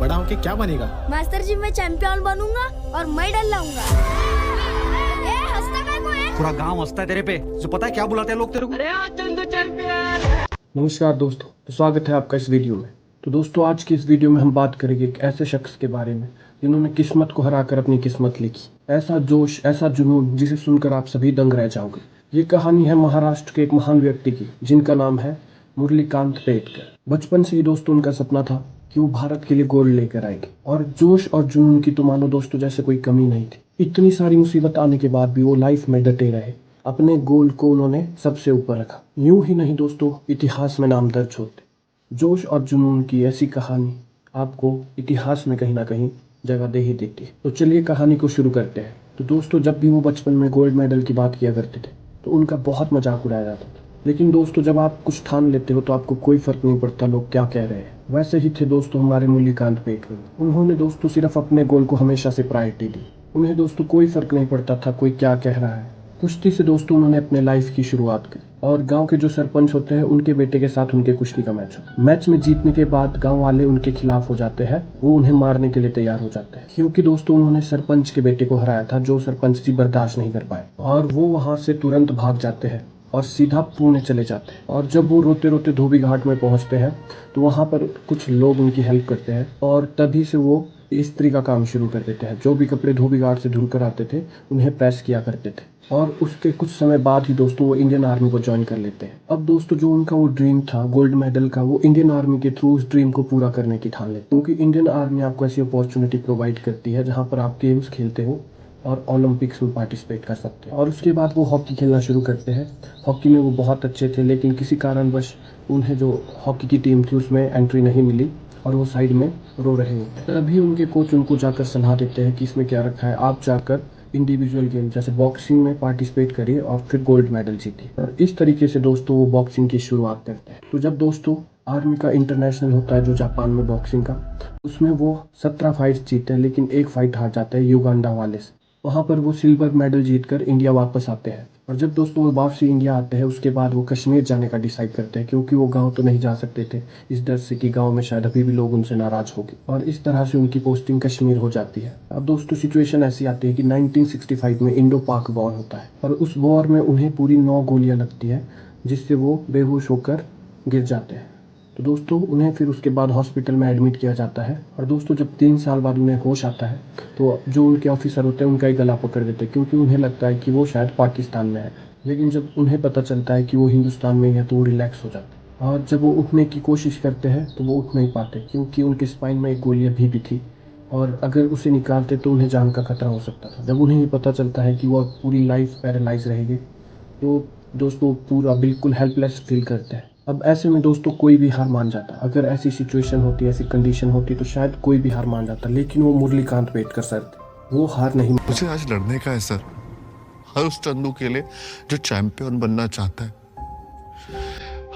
बड़ा होके क्या बनेगा? मास्टर जी मैं चैंपियन बनूंगा और मेडल लाऊंगा। ए हंसता काय को है? पूरा गांव हंसता है तेरे पे। जो पता है क्या बुलाते हैं लोग तेरे को? अरे आज चंदू चैंपियन। नमस्कार दोस्तों, तो स्वागत है आपका इस वीडियो में। तो दोस्तों आज की इस वीडियो में हम बात करेंगे एक ऐसे शख्स के बारे में जिन्होंने किस्मत को हराकर अपनी किस्मत लिखी। ऐसा जोश, ऐसा जुनून जिसे सुनकर आप सभी दंग रह जाओगे। ये कहानी है महाराष्ट्र के एक महान व्यक्ति की जिनका नाम है मुरलीकांत पेटकर। बचपन से ही दोस्तों उनका सपना था कि वो भारत के लिए गोल्ड लेकर आएंगे और जोश और जुनून की तो मानो दोस्तों जैसे कोई कमी नहीं थी। इतनी सारी मुसीबत आने के बाद भी वो लाइफ में डटे रहे। अपने गोल को उन्होंने सबसे ऊपर रखा। यूं ही नहीं दोस्तों, इतिहास में नाम दर्ज होते। जोश और जुनून की ऐसी कहानी आपको इतिहास में कहीं ना कहीं जगह दे ही देती है। तो चलिए कहानी को शुरू करते हैं। तो दोस्तों जब भी वो बचपन में गोल्ड मेडल की बात किया करते थे तो उनका बहुत मजाक उड़ाया जाता था। लेकिन दोस्तों जब आप कुछ ठान लेते हो तो आपको कोई फर्क नहीं पड़ता लोग क्या कह रहे हैं। वैसे ही थे दोस्तों हमारे मुरलीकांत पेटकर। उन्होंने दोस्तों सिर्फ अपने गोल को हमेशा से प्रायोरिटी दी। उन्हें दोस्तों कोई फर्क नहीं पड़ता था कोई क्या कह रहा है। कुश्ती से दोस्तों उन्होंने अपने लाइफ की शुरुआत की और गांव के जो सरपंच होते हैं उनके बेटे के साथ उनके कुश्ती का मैच हो। मैच में जीतने के बाद गांव वाले उनके खिलाफ हो जाते हैं, वो उन्हें मारने के लिए तैयार हो जाते हैं क्योंकि दोस्तों उन्होंने सरपंच के बेटे को हराया था जो सरपंच जी बर्दाश्त नहीं कर पाए और वो वहां से तुरंत भाग जाते हैं और सीधा पुणे चले जाते हैं। और जब वो रोते रोते धोबी घाट में पहुंचते हैं तो वहां पर कुछ लोग उनकी हेल्प करते हैं और तभी से वो इस्त्री का काम शुरू कर देते हैं। जो भी कपड़े धोबी घाट से धुल कर आते थे उन्हें प्रेस किया करते थे और उसके कुछ समय बाद ही दोस्तों वो इंडियन आर्मी को ज्वाइन कर लेते हैं। अब दोस्तों जो उनका वो ड्रीम था गोल्ड मेडल का, वो इंडियन आर्मी के थ्रू उस ड्रीम को पूरा करने की ठान लेते क्योंकि इंडियन आर्मी आपको ऐसी अपॉर्चुनिटी प्रोवाइड करती है जहाँ पर आप गेम्स खेलते हो और ओलंपिक्स में पार्टिसिपेट कर सकते हैं। और उसके बाद वो हॉकी खेलना शुरू करते हैं। हॉकी में वो बहुत अच्छे थे लेकिन किसी कारणवश उन्हें जो हॉकी की टीम थी उसमें एंट्री नहीं मिली और वो साइड में रो रहे होते हैं। तभी उनके कोच उनको जाकर सलाह देते हैं कि इसमें क्या रखा है, आप जाकर इंडिविजुअल गेम जैसे बॉक्सिंग में पार्टिसिपेट करिए और फिर गोल्ड मेडल जीतिए। और इस तरीके से दोस्तों वो बॉक्सिंग की शुरुआत करते हैं। तो जब दोस्तों आर्मी का इंटरनेशनल होता है जो जापान में बॉक्सिंग का, उसमें वो 17 फाइट्स जीते हैं लेकिन एक फाइट हार जाते हैं युगांडा वाले से। वहाँ पर वो सिल्वर मेडल जीतकर इंडिया वापस आते हैं। और जब दोस्तों वो वापसी इंडिया आते हैं उसके बाद वो कश्मीर जाने का डिसाइड करते हैं क्योंकि वो गांव तो नहीं जा सकते थे इस डर से कि गांव में शायद अभी भी लोग उनसे नाराज होंगे। और इस तरह से उनकी पोस्टिंग कश्मीर हो जाती है। अब दोस्तों सिचुएशन ऐसी आती है कि 1965 में इंडो पाक वॉर होता है और उस वॉर में उन्हें पूरी 9 गोलियां लगती है जिससे वो बेहोश होकर गिर जाते हैं। तो दोस्तों उन्हें फिर उसके बाद हॉस्पिटल में एडमिट किया जाता है। और दोस्तों जब 3 साल बाद उन्हें होश आता है तो जो उनके ऑफिसर होते हैं उनका ही गला पकड़ देते हैं क्योंकि उन्हें लगता है कि वो शायद पाकिस्तान में है। लेकिन जब उन्हें पता चलता है कि वो हिंदुस्तान में है तो वो रिलैक्स हो जाते हैं। और जब वो उठने की कोशिश करते हैं तो वो उठ नहीं पाते क्योंकि उनके स्पाइन में एक गोली अभी भी थी और अगर उसे निकालते तो उन्हें जान का खतरा हो सकता था। जब उन्हें पता चलता है कि वो पूरी लाइफ पैरालाइज रहेगी तो दोस्तों पूरा बिल्कुल हेल्पलेस फील करते हैं। अब ऐसे में दोस्तों कोई भी हार मान जाता। अगर ऐसी सिचुएशन होती, ऐसी कंडीशन होती तो शायद कोई भी हार मान जाता। लेकिन वो मुरलीकांत पेटकर सर थे, वो हार नहीं माने। मुझे आज लड़ने का है सर, हर उस चंदू के लिए जो चैंपियन बनना चाहता है,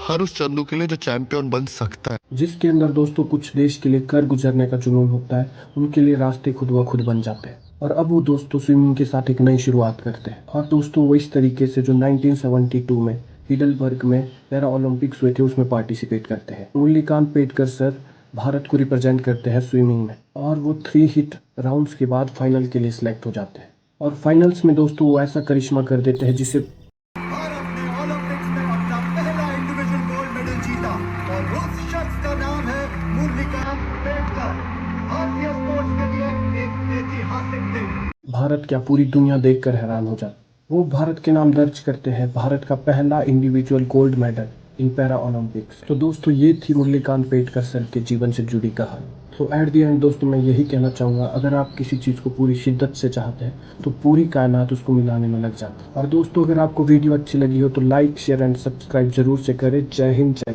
हर उस चंदू के लिए जो चैंपियन बन सकता है। जिसके अंदर दोस्तों कुछ देश के लिए कर गुजरने का जुनून होता है, उनके लिए रास्ते खुद ब खुद बन जाते हैं। और अब वो दोस्तों स्विमिंग के साथ एक नई शुरुआत करते हैं। और दोस्तों वो इस तरीके से जो 1972 में हिडलबर्ग में पैरा ओलंपिक्स हुए थे उसमें पार्टिसिपेट करते हैं। मुरलीकांत पेटकर सर भारत को रिप्रेजेंट करते हैं स्विमिंग में और वो 3 हिट राउंड्स के बाद फाइनल के लिए सिलेक्ट हो जाते हैं। और फाइनल्स में दोस्तों वो ऐसा करिश्मा कर देते हैं जिसे भारत ने ओलंपिक्स में अपना पहला इंडिविजुअल गोल्ड मेडल जीता और उस शख्स का नाम है मुरलीकांत पेटकर। भारतीय स्पोर्ट्स के लिए एक ऐतिहासिक दिन। भारत क्या पूरी दुनिया देखकर हैरान हो जाती। वो भारत के नाम दर्ज करते हैं, भारत का पहला individual gold medal in para Olympics. तो दोस्तों ये थी मुरलीकांत पेटकर सर के जीवन से जुड़ी कहानी। तो एट द एंड दोस्तों मैं यही कहना चाहूँगा, अगर आप किसी चीज़ को पूरी शिद्दत से चाहते हैं तो पूरी कायनात उसको मिलाने में लग जाती है। और दोस्तों अगर आपको वीडियो अच्छी लगी हो तो लाइक, शेयर एंड सब्सक्राइब जरूर से करें। जय हिंद, जय